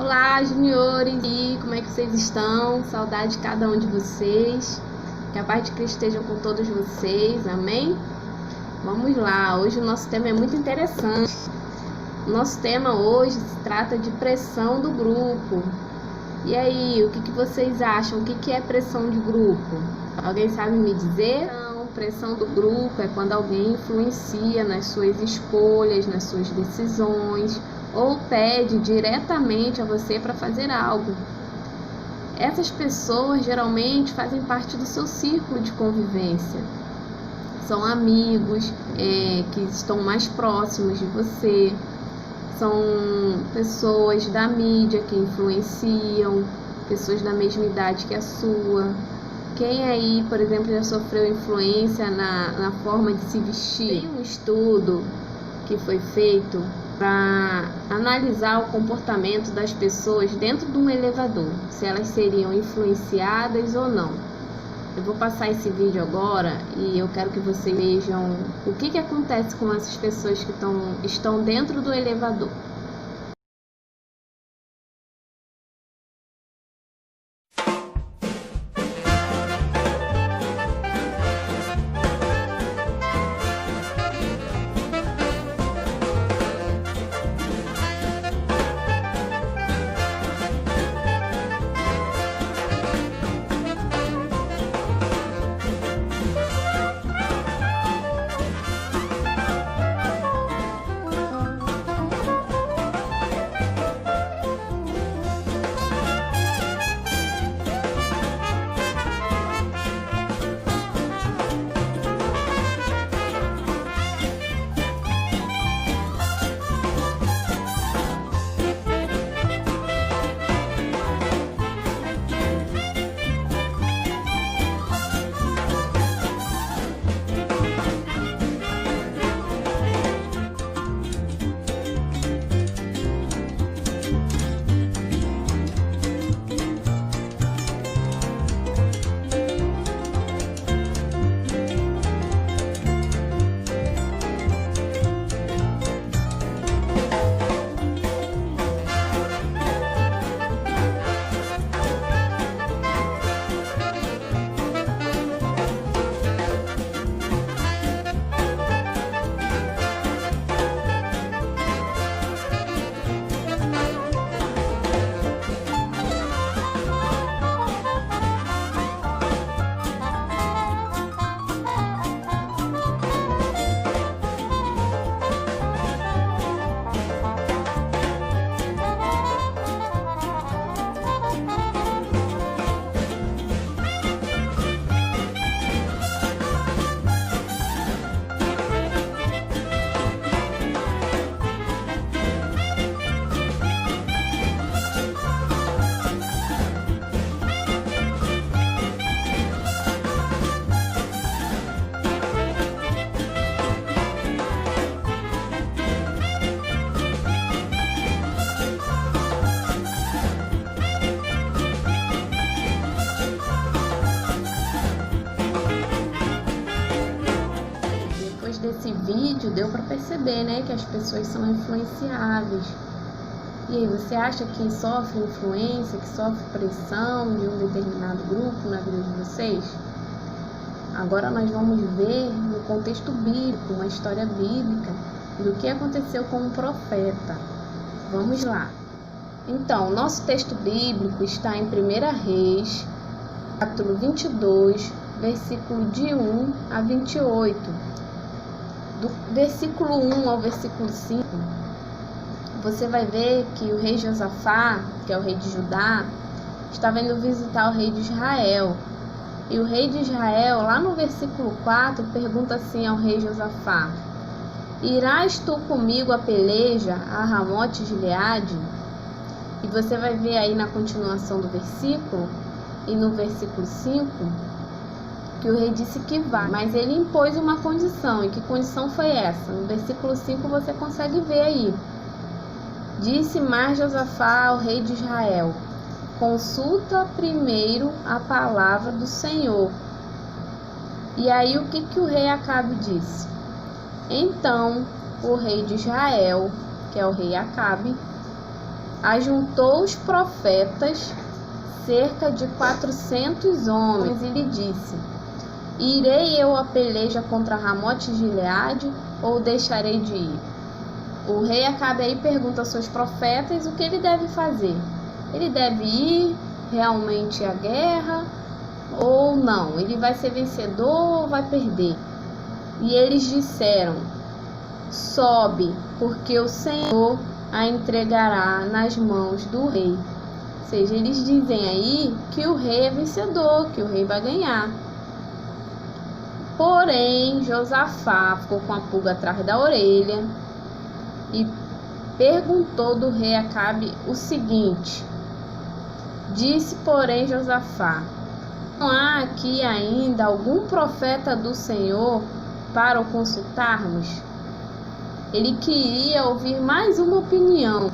Olá, juniores, e como é que vocês estão? Saudade de cada um de vocês. Que a paz de Cristo esteja com todos vocês, amém? Vamos lá, hoje o nosso tema é muito interessante. O nosso tema hoje se trata de pressão do grupo. E aí, o que vocês acham? O que é pressão de grupo? Alguém sabe me dizer? Não, pressão do grupo é quando alguém influencia nas suas escolhas, nas suas decisões, ou pede diretamente a você para fazer algo. Essas pessoas geralmente fazem parte do seu círculo de convivência. São amigos que estão mais próximos de você. São pessoas da mídia que influenciam, pessoas da mesma idade que a sua. Quem aí, por exemplo, já sofreu influência na forma de se vestir? Tem um estudo que foi feito para analisar o comportamento das pessoas dentro de um elevador, se elas seriam influenciadas ou não. Eu vou passar esse vídeo agora e eu quero que vocês vejam o que acontece com essas pessoas que estão dentro do elevador. Desse vídeo deu para perceber, né, que as pessoas são influenciáveis. E aí, você acha que sofre influência, que sofre pressão de um determinado grupo na vida de vocês? Agora nós vamos ver no contexto bíblico, uma história bíblica do que aconteceu com um profeta. Vamos lá. Então, nosso texto bíblico está em 1 Reis, capítulo 22, versículo de 1 a 28. Do versículo 1 ao versículo 5, você vai ver que o rei Josafá, que é o rei de Judá, estava indo visitar o rei de Israel. E o rei de Israel, lá no versículo 4, pergunta assim ao rei Josafá: irás tu comigo a peleja a Ramote Gileade? E você vai ver aí na continuação do versículo, e no versículo 5, que o rei disse que vai, mas ele impôs uma condição. E que condição foi essa? No versículo 5 você consegue ver aí. Disse mais Josafá ao rei de Israel: consulta primeiro a palavra do Senhor. E aí o que o rei Acabe disse? Então o rei de Israel, que é o rei Acabe, ajuntou os profetas, cerca de 400 homens, e lhe disse: irei eu a peleja contra Ramote de Gileade, ou deixarei de ir? O rei Acabe aí pergunta aos seus profetas o que ele deve fazer. Ele deve ir realmente à guerra ou não? Ele vai ser vencedor ou vai perder? E eles disseram: sobe, porque o Senhor a entregará nas mãos do rei. Ou seja, eles dizem aí que o rei é vencedor, que o rei vai ganhar. Porém, Josafá ficou com a pulga atrás da orelha e perguntou do rei Acabe o seguinte: disse, porém, Josafá: não há aqui ainda algum profeta do Senhor para o consultarmos? Ele queria ouvir mais uma opinião.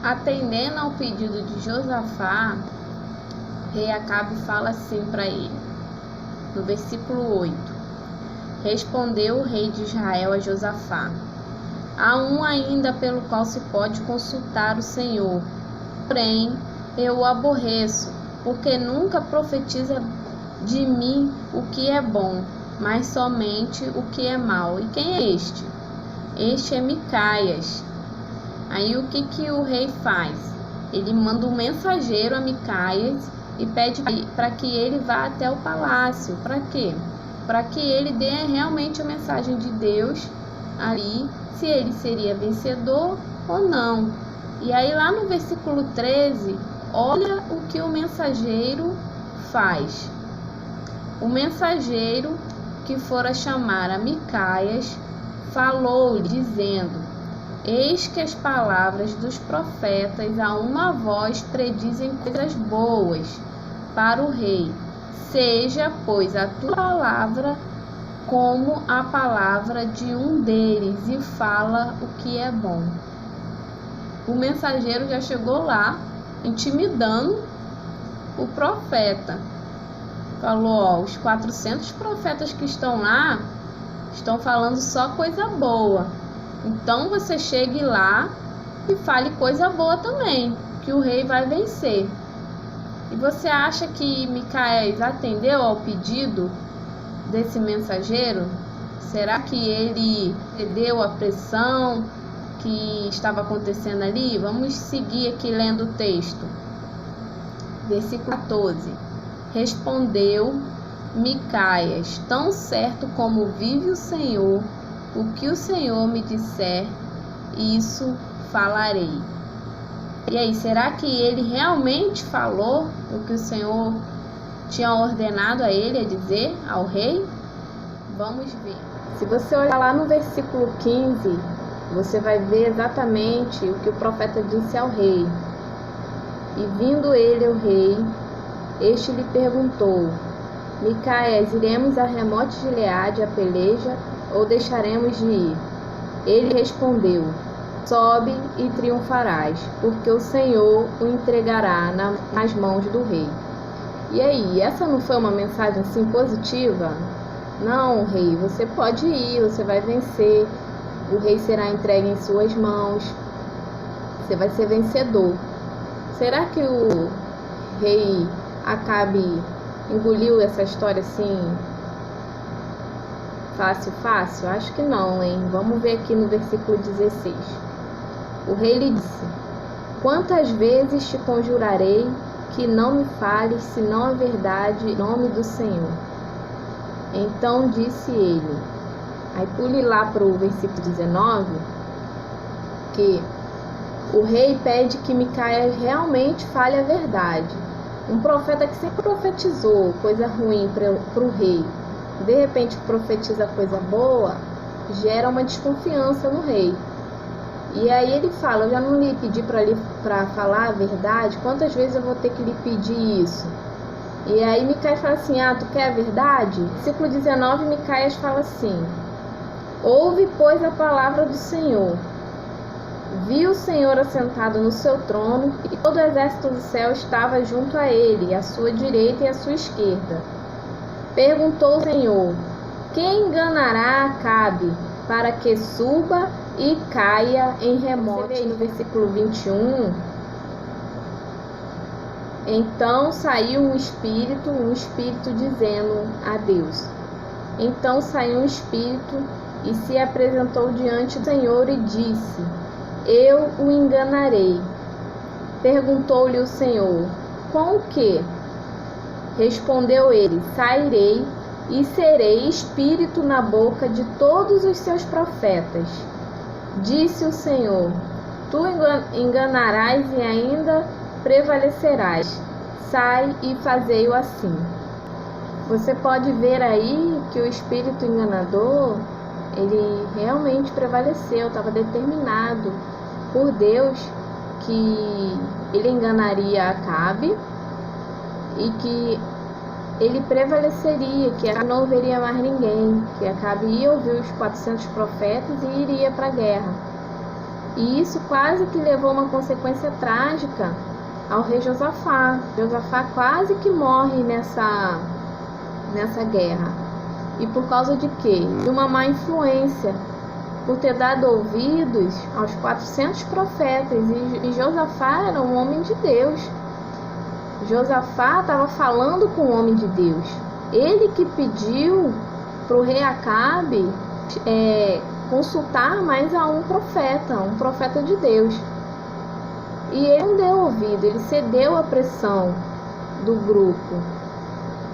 Atendendo ao pedido de Josafá, o rei Acabe fala assim para ele, no versículo 8: respondeu o rei de Israel a Josafá: há um ainda pelo qual se pode consultar o Senhor, porém eu o aborreço, porque nunca profetiza de mim o que é bom, mas somente o que é mau. E quem é este? Este é Micaias. Aí o que o rei faz? Ele manda um mensageiro a Micaias e pede para que ele vá até o palácio. Para quê? Para que ele dê realmente a mensagem de Deus ali, se ele seria vencedor ou não. E aí lá no versículo 13, olha o que o mensageiro faz. O mensageiro que fora chamar a Micaias falou-lhe, dizendo: eis que as palavras dos profetas a uma voz predizem coisas boas para o rei. Seja, pois, a tua palavra como a palavra de um deles, e fala o que é bom. O mensageiro já chegou lá, intimidando o profeta. Falou: ó, os 400 profetas que estão lá estão falando só coisa boa. Então você chegue lá e fale coisa boa também, que o rei vai vencer. E você acha que Micaias atendeu ao pedido desse mensageiro? Será que ele cedeu à pressão que estava acontecendo ali? Vamos seguir aqui lendo o texto. Versículo 14. Respondeu Micaias: tão certo como vive o Senhor, o que o Senhor me disser, isso falarei. E aí, será que ele realmente falou o que o Senhor tinha ordenado a ele a dizer ao rei? Vamos ver. Se você olhar lá no versículo 15, você vai ver exatamente o que o profeta disse ao rei. E vindo ele ao rei, este lhe perguntou: Micaias, iremos a Ramote de Gileade a peleja, ou deixaremos de ir? Ele respondeu: sobe e triunfarás, porque o Senhor o entregará nas mãos do rei. E aí, essa não foi uma mensagem assim positiva? Não, rei, você pode ir, você vai vencer, o rei será entregue em suas mãos, você vai ser vencedor. Será que o rei Acabe engoliu essa história assim fácil? Acho que não, hein? Vamos ver aqui no versículo 16. O rei lhe disse: quantas vezes te conjurarei que não me fales senão a verdade em nome do Senhor? Então disse ele, aí pule lá para o versículo 19, que o rei pede que Micaias realmente fale a verdade. Um profeta que sempre profetizou coisa ruim para o rei, de repente profetiza coisa boa, gera uma desconfiança no rei. E aí ele fala: eu já não lhe pedi para falar a verdade, quantas vezes eu vou ter que lhe pedir isso? E aí Micaias fala assim: tu quer a verdade? Versículo 19, Micaias fala assim: ouve, pois, a palavra do Senhor. Viu o Senhor assentado no seu trono, e todo o exército do céu estava junto a ele, à sua direita e à sua esquerda. Perguntou o Senhor: quem enganará Acabe, para que suba e caia em remoto. Você vê aí no versículo 21, então saiu um espírito dizendo a Deus. Então saiu um espírito e se apresentou diante do Senhor e disse: Eu o enganarei. Perguntou-lhe o Senhor: Com o quê? Respondeu ele: Sairei e serei espírito na boca de todos os seus profetas. Disse o Senhor: Tu enganarás e ainda prevalecerás. Sai e fazei-o assim. Você pode ver aí que o espírito enganador, ele realmente prevaleceu, estava determinado por Deus que ele enganaria Acabe e que ele prevaleceria, que Acabe não ouviria mais ninguém, que Acabe ia ouvir os 400 profetas e iria para a guerra. E isso quase que levou uma consequência trágica ao rei Josafá. Josafá quase que morre nessa guerra. E por causa de quê? De uma má influência, por ter dado ouvidos aos 400 profetas. E Josafá era um homem de Deus. Josafá estava falando com o homem de Deus. Ele que pediu para o rei Acabe consultar mais a um profeta de Deus. E ele não deu ouvido, ele cedeu à pressão do grupo.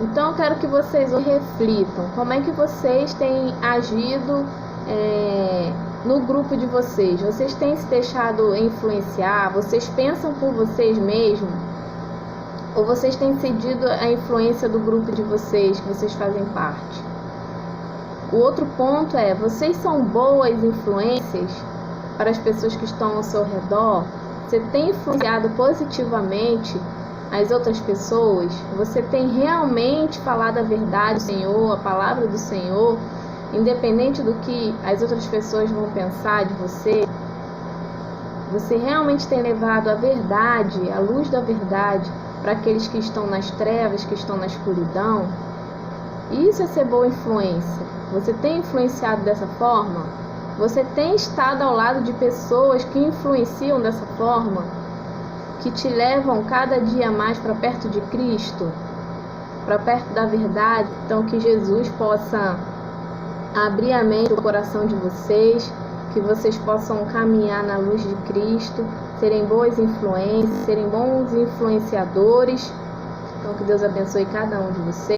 Então eu quero que vocês reflitam como é que vocês têm agido no grupo de vocês. Vocês têm se deixado influenciar? Vocês pensam por vocês mesmos? Ou vocês têm cedido a influência do grupo de vocês, que vocês fazem parte? O outro ponto é: vocês são boas influências para as pessoas que estão ao seu redor? Você tem influenciado positivamente as outras pessoas? Você tem realmente falado a verdade do Senhor, a palavra do Senhor, independente do que as outras pessoas vão pensar de você? Você realmente tem levado a verdade, a luz da verdade, para aqueles que estão nas trevas, que estão na escuridão? Isso é ser boa influência. Você tem influenciado dessa forma? Você tem estado ao lado de pessoas que influenciam dessa forma? Que te levam cada dia mais para perto de Cristo? Para perto da verdade? Então que Jesus possa abrir a mente e o coração de vocês, que vocês possam caminhar na luz de Cristo, serem boas influências, serem bons influenciadores. Então que Deus abençoe cada um de vocês.